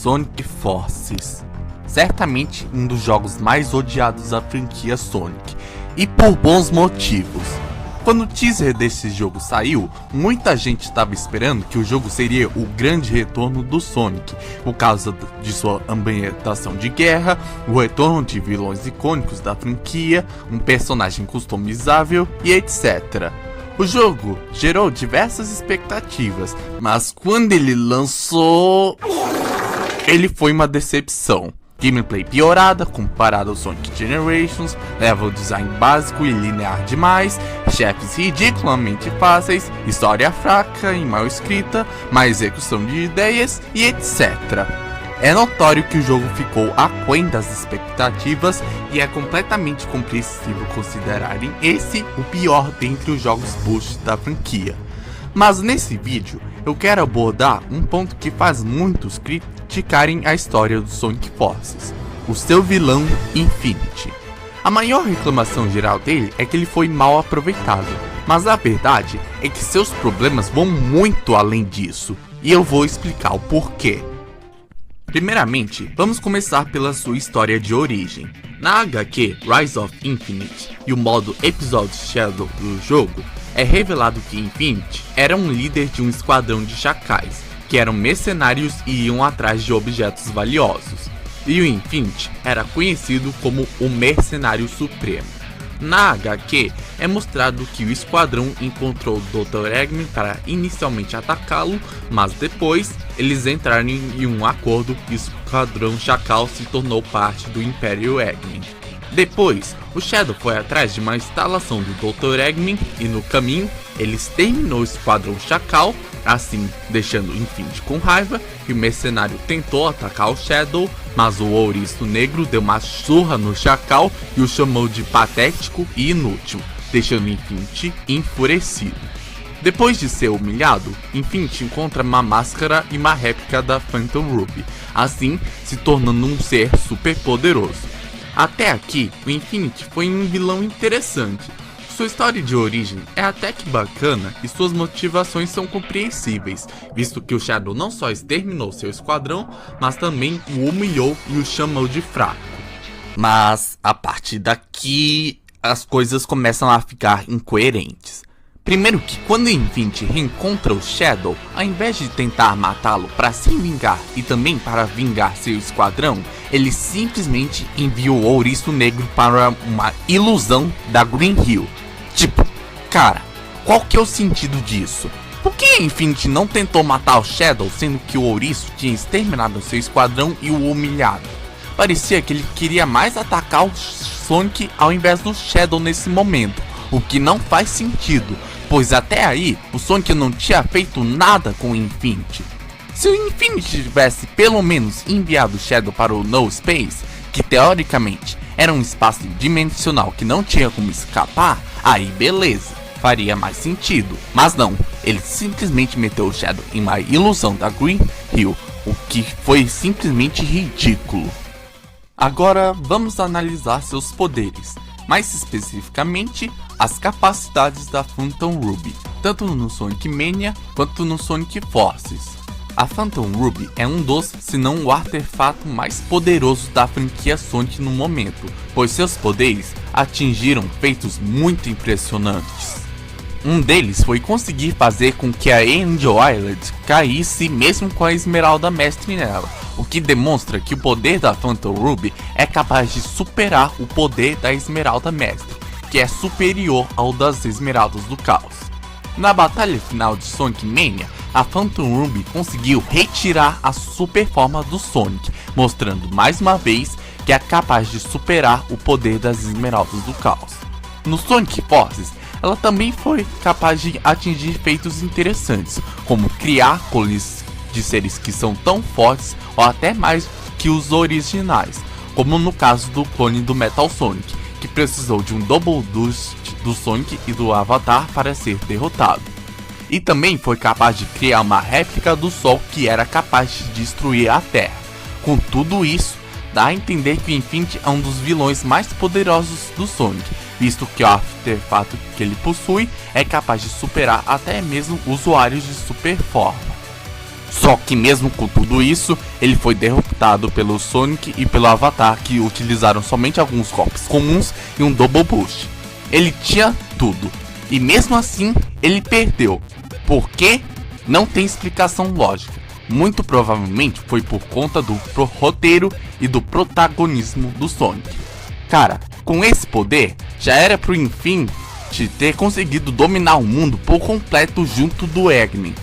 Sonic Forces. Certamente um dos jogos mais odiados da franquia Sonic, e por bons motivos. Quando o teaser desse jogo saiu, muita gente estava esperando que o jogo seria o grande retorno do Sonic, por causa de sua ambientação de guerra, o retorno de vilões icônicos da franquia, um personagem customizável e etc. O jogo gerou diversas expectativas, mas quando ele lançou, ele foi uma decepção. Gameplay piorada comparado ao Sonic Generations, level design básico e linear demais, chefes ridiculamente fáceis, história fraca e mal escrita, má execução de ideias e etc. É notório que o jogo ficou aquém das expectativas e é completamente compreensível considerarem esse o pior dentre os jogos bullshit da franquia. Mas nesse vídeo eu quero abordar um ponto que faz muitos criticarem a história do Sonic Forces, o seu vilão Infinity. A maior reclamação geral dele é que ele foi mal aproveitado, mas a verdade é que seus problemas vão muito além disso, e eu vou explicar o porquê. Primeiramente, vamos começar pela sua história de origem. Na HQ Rise of Infinite e o modo Episode Shadow do jogo, é revelado que Infinity era um líder de um esquadrão de chacais, que eram mercenários e iam atrás de objetos valiosos, e o Infinity era conhecido como o Mercenário Supremo. Na HQ é mostrado que o esquadrão encontrou o Dr. Eggman para inicialmente atacá-lo, mas depois eles entraram em um acordo e o esquadrão Chacal se tornou parte do Império Eggman. Depois, o Shadow foi atrás de uma instalação do Dr. Eggman e no caminho, ele exterminou o esquadrão Chacal, assim deixando o Infinity com raiva, e o mercenário tentou atacar o Shadow, mas o Ouriço Negro deu uma surra no Chacal e o chamou de patético e inútil, deixando o Infinity enfurecido. Depois de ser humilhado, Infinity encontra uma máscara e uma réplica da Phantom Ruby, assim se tornando um ser super poderoso. Até aqui, o Infinity foi um vilão interessante. Sua história de origem é até que bacana e suas motivações são compreensíveis, visto que o Shadow não só exterminou seu esquadrão, mas também o humilhou e o chamou de fraco. Mas a partir daqui, as coisas começam a ficar incoerentes. Primeiro que quando Infinity reencontra o Shadow, ao invés de tentar matá-lo para se vingar e também para vingar seu esquadrão, ele simplesmente envia o Ouriço Negro para uma ilusão da Green Hill. Tipo, cara, qual que é o sentido disso? Por que Infinity não tentou matar o Shadow, sendo que o Ouriço tinha exterminado seu esquadrão e o humilhado? Parecia que ele queria mais atacar o Sonic ao invés do Shadow nesse momento, o que não faz sentido, pois até aí o Sonic não tinha feito nada com o Infinity. Se o Infinity tivesse pelo menos enviado o Shadow para o No Space, que teoricamente era um espaço dimensional que não tinha como escapar, aí beleza, faria mais sentido. Mas não, ele simplesmente meteu o Shadow em uma ilusão da Green Hill, o que foi simplesmente ridículo. Agora vamos analisar seus poderes, mais especificamente as capacidades da Phantom Ruby, tanto no Sonic Mania quanto no Sonic Forces. A Phantom Ruby é um dos, se não o artefato mais poderoso da franquia Sonic no momento, pois seus poderes atingiram feitos muito impressionantes. Um deles foi conseguir fazer com que a Angel Island caísse mesmo com a Esmeralda Mestre nela, o que demonstra que o poder da Phantom Ruby é capaz de superar o poder da Esmeralda Mestre, que é superior ao das Esmeraldas do Caos. Na batalha final de Sonic Mania, a Phantom Ruby conseguiu retirar a super forma do Sonic, mostrando mais uma vez que é capaz de superar o poder das Esmeraldas do Caos. No Sonic Forces, ela também foi capaz de atingir feitos interessantes, como criar clones de seres que são tão fortes ou até mais que os originais, como no caso do clone do Metal Sonic, que precisou de um Double Dust do Sonic e do Avatar para ser derrotado. E também foi capaz de criar uma réplica do Sol que era capaz de destruir a Terra. Com tudo isso, dá a entender que o Infinity é um dos vilões mais poderosos do Sonic, visto que o artefato que ele possui é capaz de superar até mesmo usuários de super forma. Só que mesmo com tudo isso, ele foi derrotado pelo Sonic e pelo Avatar, que utilizaram somente alguns golpes comuns e um Double Boost. Ele tinha tudo, e mesmo assim ele perdeu. Por quê? Não tem explicação lógica. Muito provavelmente foi por conta do roteiro e do protagonismo do Sonic. Cara, com esse poder, já era pro Infinity ter conseguido dominar o mundo por completo junto do Eggman.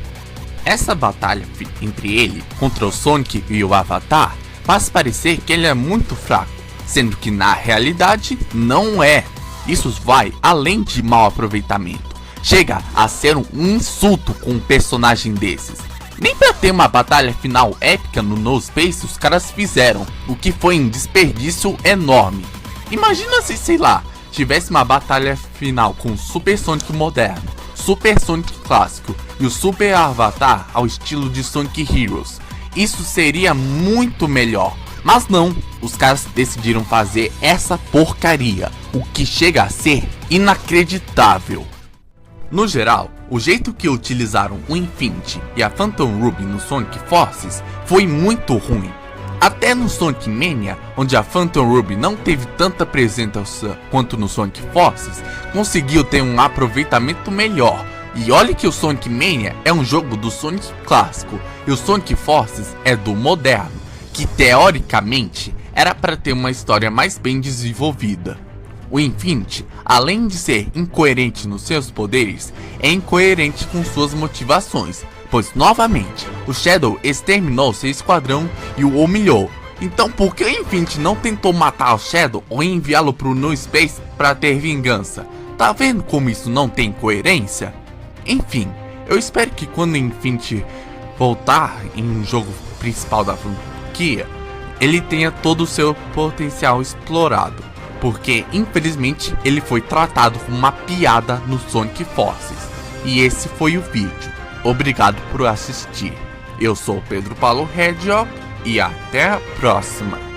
Essa batalha entre ele contra o Sonic e o Avatar faz parecer que ele é muito fraco, sendo que na realidade não é. Isso vai além de mau aproveitamento. Chega a ser um insulto com um personagem desses. Nem pra ter uma batalha final épica no No Space os caras fizeram, o que foi um desperdício enorme. Imagina se, sei lá, tivesse uma batalha final com o Super Sonic moderno, Super Sonic clássico e o Super Avatar ao estilo de Sonic Heroes. Isso seria muito melhor. Mas não, os caras decidiram fazer essa porcaria, o que chega a ser inacreditável. No geral, o jeito que utilizaram o Infinity e a Phantom Ruby no Sonic Forces foi muito ruim. Até no Sonic Mania, onde a Phantom Ruby não teve tanta presença quanto no Sonic Forces, conseguiu ter um aproveitamento melhor. E olha que o Sonic Mania é um jogo do Sonic clássico e o Sonic Forces é do moderno, que teoricamente era para ter uma história mais bem desenvolvida. O Infinity, além de ser incoerente nos seus poderes, é incoerente com suas motivações, pois novamente o Shadow exterminou seu esquadrão e o humilhou. Então por que o Infinity não tentou matar o Shadow ou enviá-lo pro No Space para ter vingança? Tá vendo como isso não tem coerência? Enfim, eu espero que quando o Infinity voltar em um jogo principal da franquia, ele tenha todo o seu potencial explorado, porque infelizmente ele foi tratado como uma piada no Sonic Forces. E esse foi o vídeo. Obrigado por assistir. Eu sou o Pedro Paulo Hedgehog e até a próxima.